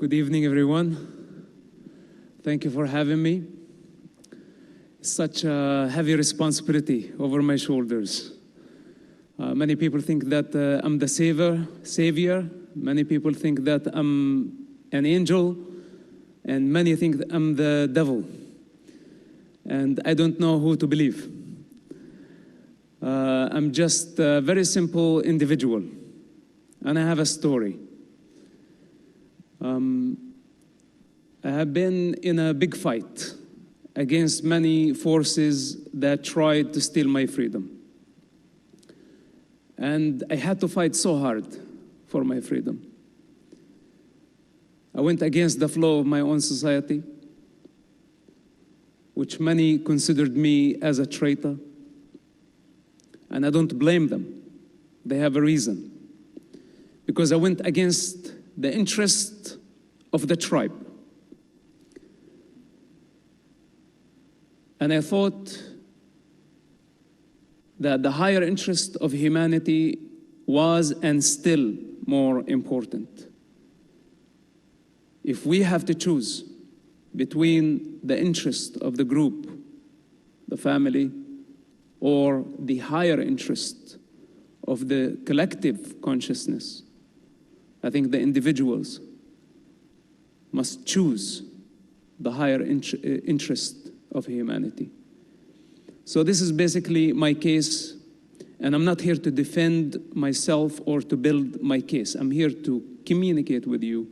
Good evening, everyone. Thank you for having me. Such a heavy responsibility over my shoulders. Many people think that I'm the savior. Many people think that I'm an angel, and many think that I'm the devil. And I don't know who to believe. I'm just a very simple individual, and I have a story. I have been in a big fight against many forces that tried to steal my freedom. And I had to fight so hard for my freedom. I went against the flow of my own society, which many considered me as a traitor. And I don't blame them. They have a reason. Because I went against the interest of the tribe. And I thought that the higher interest of humanity was and still more important. If we have to choose between the interest of the group, the family, or the higher interest of the collective consciousness, I think the individuals must choose the higher interest of humanity. So this is basically my case, and I'm not here to defend myself or to build my case. I'm here to communicate with you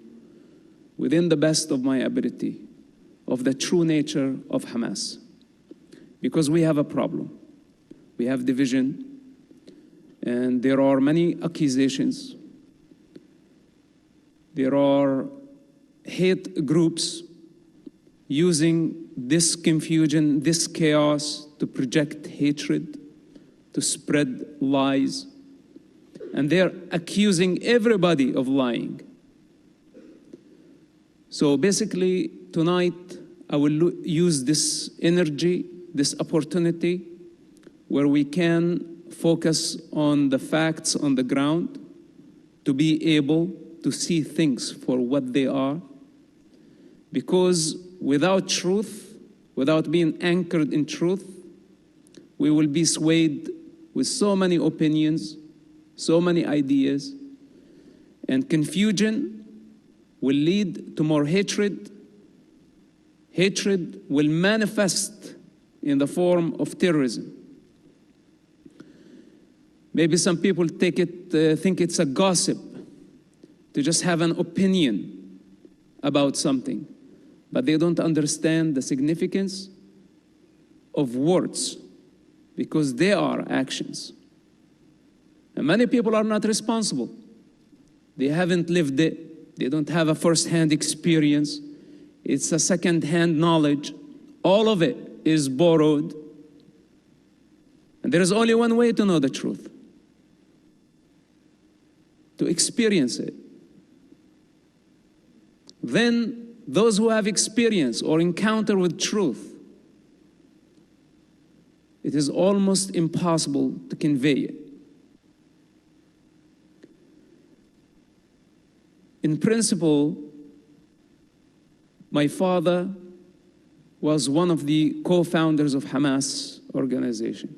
within the best of my ability of the true nature of Hamas. Because we have a problem. We have division, and there are many accusations. There are hate groups using this confusion, this chaos to project hatred, to spread lies. And they're accusing everybody of lying. So basically, tonight, I will use this energy, this opportunity, where we can focus on the facts on the ground to be able to see things for what they are. Because without truth, without being anchored in truth, we will be swayed with so many opinions, so many ideas, and confusion will lead to more hatred. Hatred will manifest in the form of terrorism. Maybe some people think it's a gossip to just have an opinion about something, but they don't understand the significance of words because they are actions. And many people are not responsible. They haven't lived it. They don't have a first-hand experience. It's a second-hand knowledge. All of it is borrowed. And there is only one way to know the truth: to experience it. Then those who have experience or encounter with truth, it is almost impossible to convey it. In principle, my father was one of the co-founders of Hamas organization.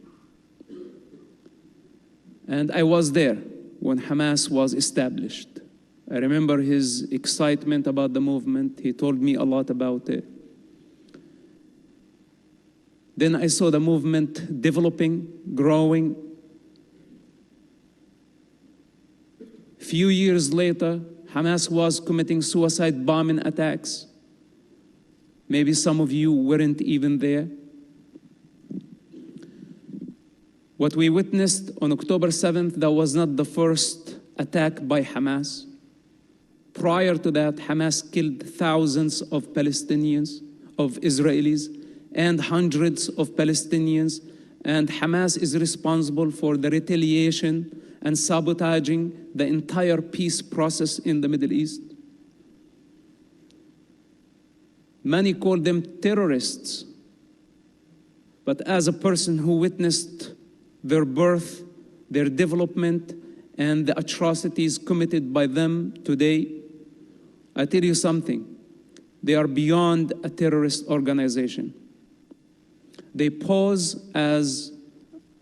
And I was there when Hamas was established. I remember his excitement about the movement. He told me a lot about it. Then I saw the movement developing, growing. Few years later, Hamas was committing suicide bombing attacks. Maybe some of you weren't even there. What we witnessed on October 7th, that was not the first attack by Hamas. Prior to that, Hamas killed thousands of Palestinians, of Israelis, and hundreds of Palestinians. And Hamas is responsible for the retaliation and sabotaging the entire peace process in the Middle East. Many call them terrorists. But as a person who witnessed their birth, their development, and the atrocities committed by them today, I tell you something, they are beyond a terrorist organization. They pose as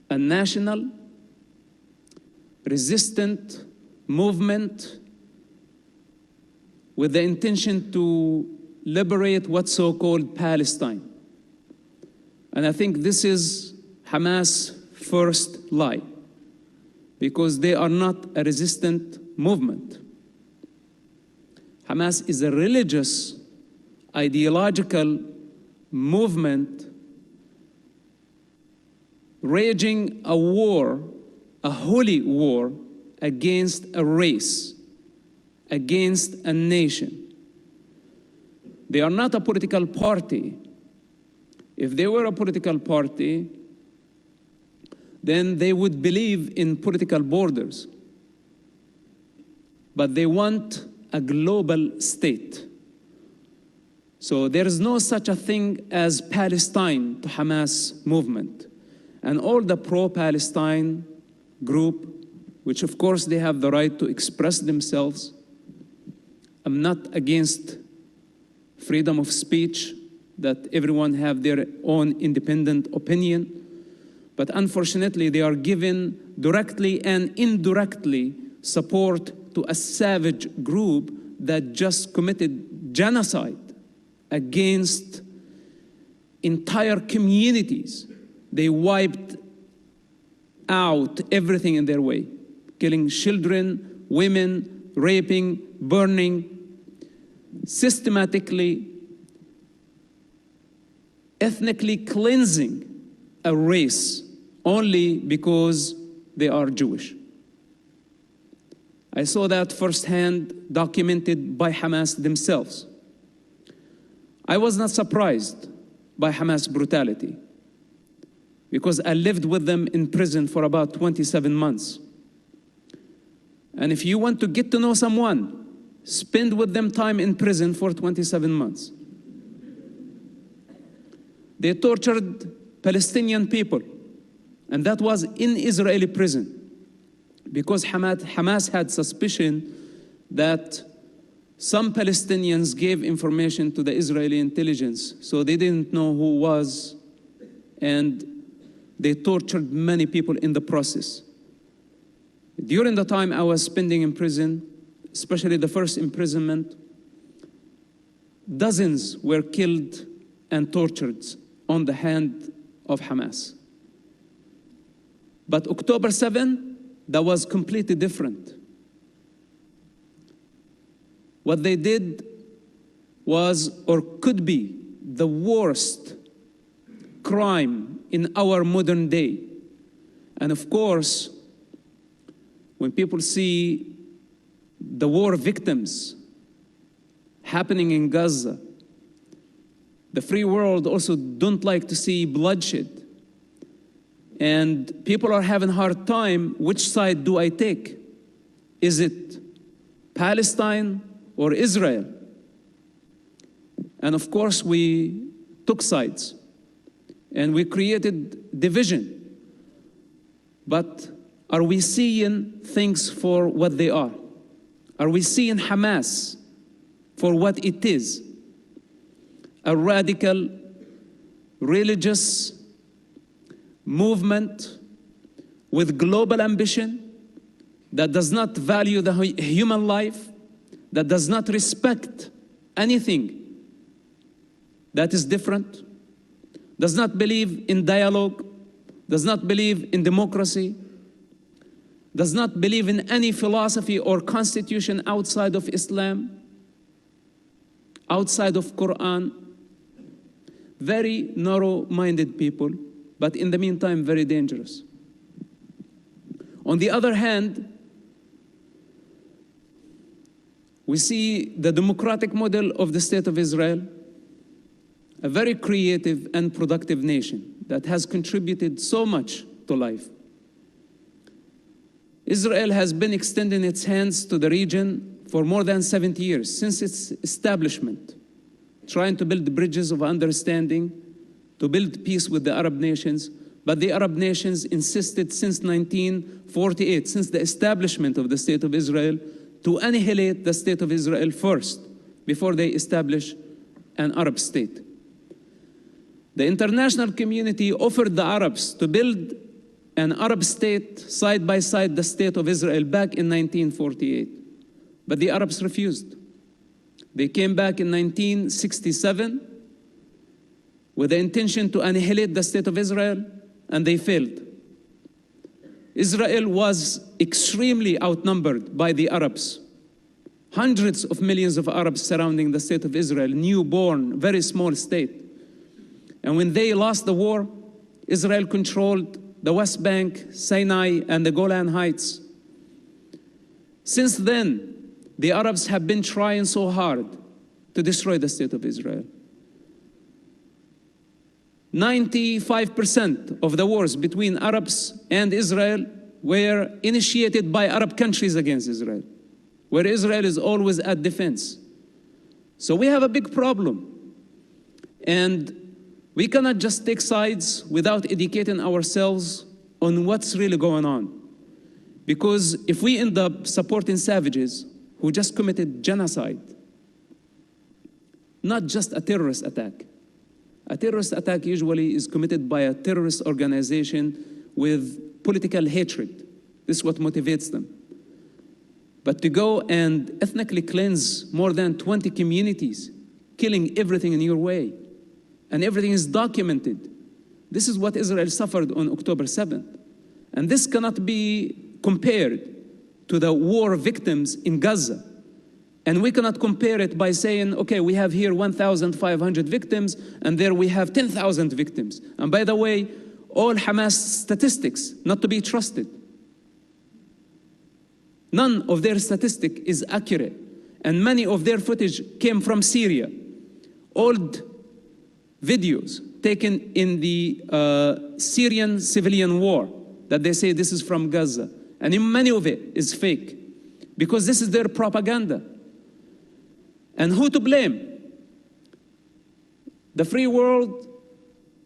a national, resistant movement with the intention to liberate what's so-called Palestine. And I think this is Hamas' first lie, because they are not a resistant movement. Hamas is a religious, ideological movement raging a war, a holy war, against a race, against a nation. They are not a political party. If they were a political party, then they would believe in political borders. But they want a global state. So there is no such a thing as Palestine to Hamas movement. And all the pro-Palestine group, which of course they have the right to express themselves. I'm not against freedom of speech, that everyone have their own independent opinion. But unfortunately, they are given directly and indirectly support to a savage group that just committed genocide against entire communities. They wiped out everything in their way, killing children, women, raping, burning, systematically, ethnically cleansing a race only because they are Jewish. I saw that firsthand, documented by Hamas themselves. I was not surprised by Hamas brutality, because I lived with them in prison for about 27 months. And if you want to get to know someone, spend with them time in prison for 27 months. They tortured Palestinian people, and that was in Israeli prison, because Hamas had suspicion that some Palestinians gave information to the Israeli intelligence, so they didn't know who was, and they tortured many people in the process. During the time I was spending in prison, especially the first imprisonment, dozens were killed and tortured on the hand of Hamas. But October 7, that was completely different. What they did was, or could be, the worst crime in our modern day. And of course, when people see the war victims happening in Gaza, the free world also don't like to see bloodshed. And people are having a hard time, which side do I take? Is it Palestine or Israel? And of course, we took sides and we created division. But are we seeing things for what they are? Are we seeing Hamas for what it is? A radical, religious movement with global ambition that does not value the human life, that does not respect anything that is different, does not believe in dialogue, does not believe in democracy, does not believe in any philosophy or constitution outside of Islam, outside of Quran. Very narrow-minded people, but in the meantime, very dangerous. On the other hand, we see the democratic model of the State of Israel, a very creative and productive nation that has contributed so much to life. Israel has been extending its hands to the region for more than 70 years, since its establishment, trying to build bridges of understanding, to build peace with the Arab nations. But the Arab nations insisted since 1948, since the establishment of the State of Israel, to annihilate the State of Israel first, before they establish an Arab state. The international community offered the Arabs to build an Arab state side by side the state of Israel back in 1948. But the Arabs refused. They came back in 1967 with the intention to annihilate the state of Israel, and they failed. Israel was extremely outnumbered by the Arabs. Hundreds of millions of Arabs surrounding the state of Israel, newborn, very small state. And when they lost the war, Israel controlled the West Bank, Sinai, and the Golan Heights. Since then, the Arabs have been trying so hard to destroy the state of Israel. 95% of the wars between Arabs and Israel were initiated by Arab countries against Israel, where Israel is always at defense. So we have a big problem. And we cannot just take sides without educating ourselves on what's really going on. Because if we end up supporting savages who just committed genocide, not just a terrorist attack. A terrorist attack usually is committed by a terrorist organization with political hatred. This is what motivates them. But to go and ethnically cleanse more than 20 communities, killing everything in your way, and everything is documented. This is what Israel suffered on October 7th. And this cannot be compared to the war victims in Gaza. And we cannot compare it by saying, okay, we have here 1,500 victims, and there we have 10,000 victims. And by the way, all Hamas statistics, not to be trusted. None of their statistic is accurate. And many of their footage came from Syria. Old videos taken in the Syrian civilian war that they say this is from Gaza. And many of it is fake because this is their propaganda. And who to blame? The free world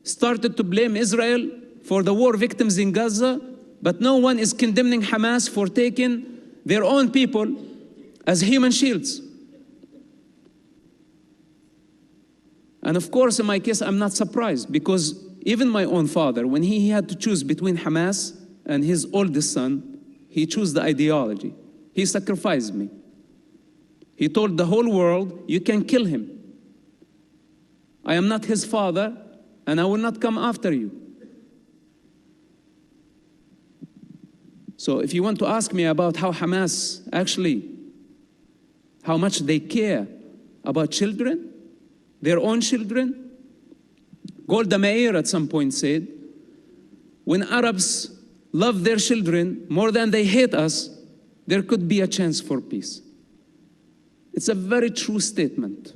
started to blame Israel for the war victims in Gaza, but no one is condemning Hamas for taking their own people as human shields. And of course, in my case, I'm not surprised because even my own father, when he had to choose between Hamas and his oldest son, he chose the ideology. He sacrificed me. He told the whole world, you can kill him. I am not his father, and I will not come after you. So if you want to ask me about how Hamas actually, how much they care about children, their own children, Golda Meir at some point said, when Arabs love their children more than they hate us, there could be a chance for peace. It's a very true statement.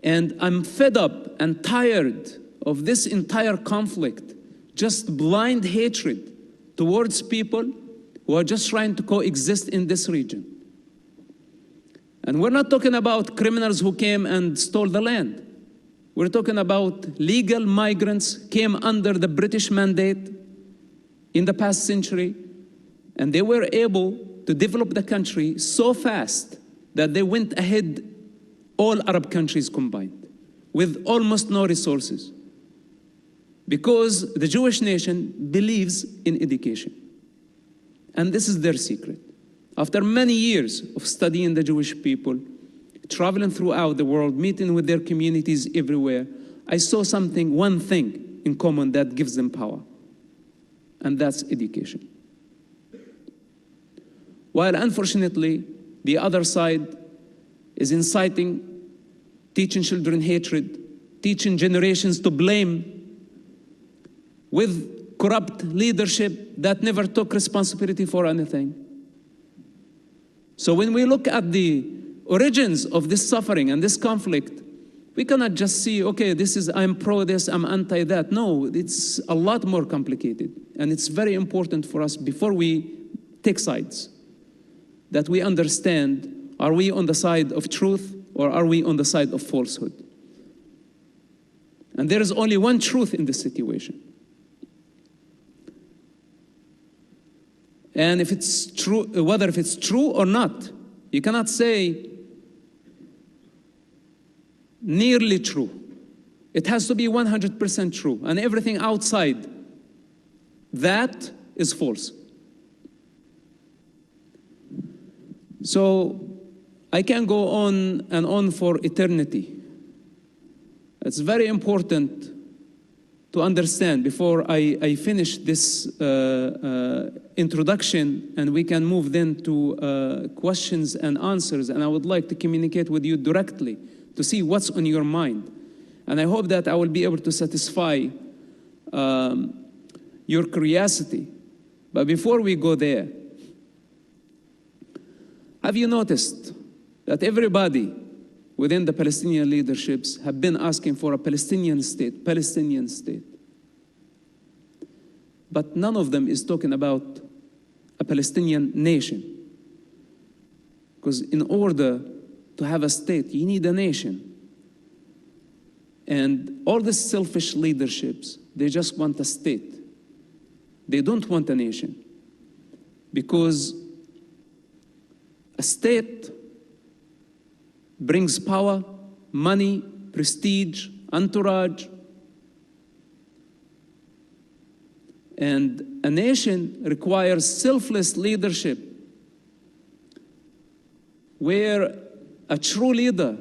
And I'm fed up and tired of this entire conflict, just blind hatred towards people who are just trying to coexist in this region. And we're not talking about criminals who came and stole the land. We're talking about legal migrants came under the British mandate in the past century, and they were able to develop the country so fast that they went ahead all Arab countries combined with almost no resources because the Jewish nation believes in education. And this is their secret. After many years of studying the Jewish people, traveling throughout the world, meeting with their communities everywhere, I saw one thing in common that gives them power, and that's education. While unfortunately, the other side is inciting, teaching children hatred, teaching generations to blame with corrupt leadership that never took responsibility for anything. So when we look at the origins of this suffering and this conflict, we cannot just see, okay, I'm pro this, I'm anti that. No, it's a lot more complicated. And it's very important for us before we take sides, that we understand, are we on the side of truth or are we on the side of falsehood? And there is only one truth in this situation. And if it's true, whether if it's true or not, you cannot say nearly true. It has to be 100% true, and everything outside that is false. So I can go on and on for eternity. It's very important to understand before I finish this introduction, and we can move then to questions and answers, and I would like to communicate with you directly to see what's on your mind. And I hope that I will be able to satisfy your curiosity. But before we go there, have you noticed that everybody within the Palestinian leaderships have been asking for a Palestinian state, Palestinian state? But none of them is talking about a Palestinian nation. Because in order to have a state, you need a nation. And all these selfish leaderships, they just want a state. They don't want a nation. Because a state brings power, money, prestige, entourage. And a nation requires selfless leadership, where a true leader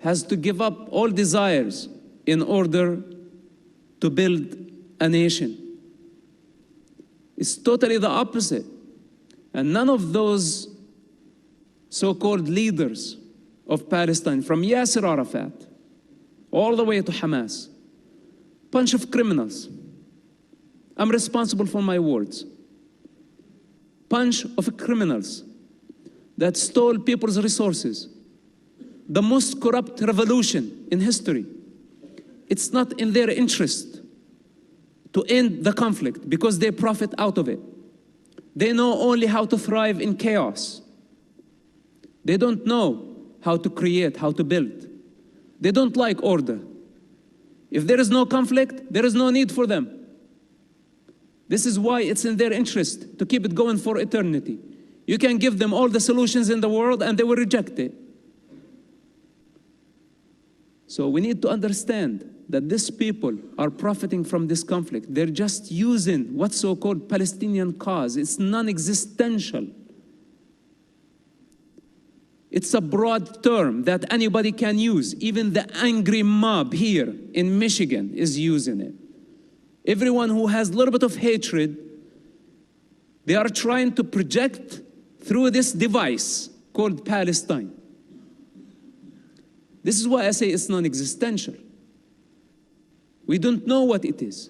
has to give up all desires in order to build a nation. It's totally the opposite. And none of those so-called leaders of Palestine, from Yasser Arafat all the way to Hamas, bunch of criminals. I'm responsible for my words. Bunch of criminals that stole people's resources. The most corrupt revolution in history. It's not in their interest to end the conflict because they profit out of it. They know only how to thrive in chaos. They don't know how to create, how to build. They don't like order. If there is no conflict, there is no need for them. This is why it's in their interest to keep it going for eternity. You can give them all the solutions in the world and they will reject it. So we need to understand that these people are profiting from this conflict. They're just using what's so-called Palestinian cause. It's non-existential. It's a broad term that anybody can use. Even the angry mob here in Michigan is using it. Everyone who has a little bit of hatred, they are trying to project through this device called Palestine. This is why I say it's non-existential. We don't know what it is.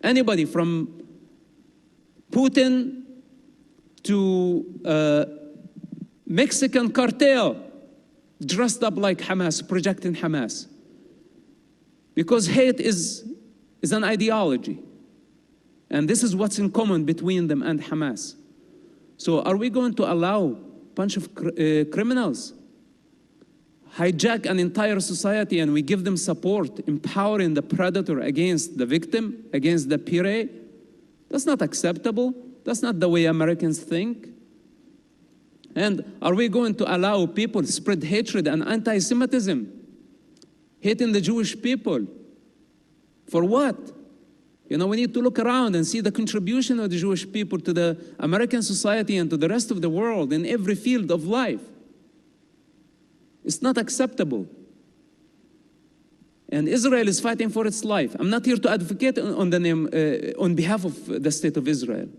Anybody from Putin to Mexican cartel dressed up like Hamas, projecting Hamas. Because hate is an ideology. And this is what's in common between them and Hamas. So are we going to allow a bunch of criminals hijack an entire society and we give them support, empowering the predator against the victim, against the prey? That's not acceptable. That's not the way Americans think. And are we going to allow people to spread hatred and anti-Semitism, hating the Jewish people? For what? You know, we need to look around and see the contribution of the Jewish people to the American society and to the rest of the world in every field of life. It's not acceptable. And Israel is fighting for its life. I'm not here to advocate on behalf of the state of Israel.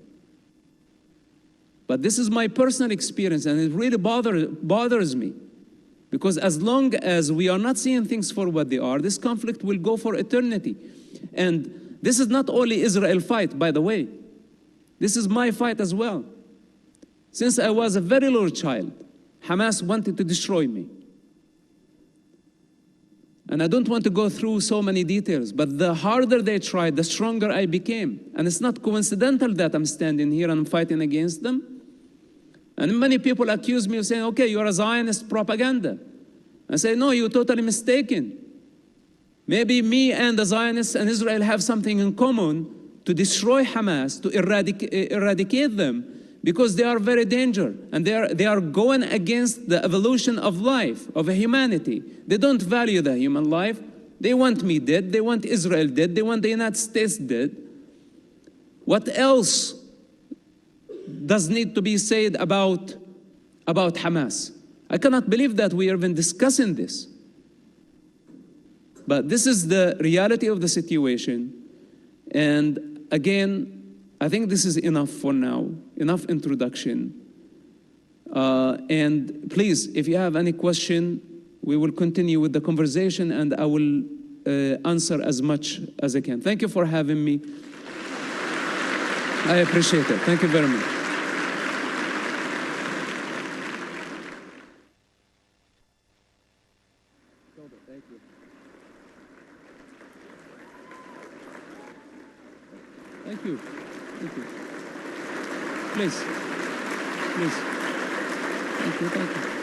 But this is my personal experience, and it really bothers me. Because as long as we are not seeing things for what they are, this conflict will go for eternity. And this is not only Israel's fight, by the way. This is my fight as well. Since I was a very little child, Hamas wanted to destroy me. And I don't want to go through so many details, but the harder they tried, the stronger I became. And it's not coincidental that I'm standing here and I'm fighting against them. And many people accuse me of saying, okay, you're a Zionist propaganda. I say, no, you're totally mistaken. Maybe me and the Zionists and Israel have something in common to destroy Hamas, to eradicate them. because they are very dangerous, and they are going against the evolution of life, of humanity. They don't value the human life. They want me dead, they want Israel dead, they want the United States dead. What else does need to be said about Hamas? I cannot believe that we are even discussing this. But this is the reality of the situation. And again, I think this is enough for now, enough introduction. And please, if you have any question, we will continue with the conversation, and I will answer as much as I can. Thank you for having me. I appreciate it. Thank you very much. Thank you. Thank you. Thank you. Please. Please. Thank you. Thank you.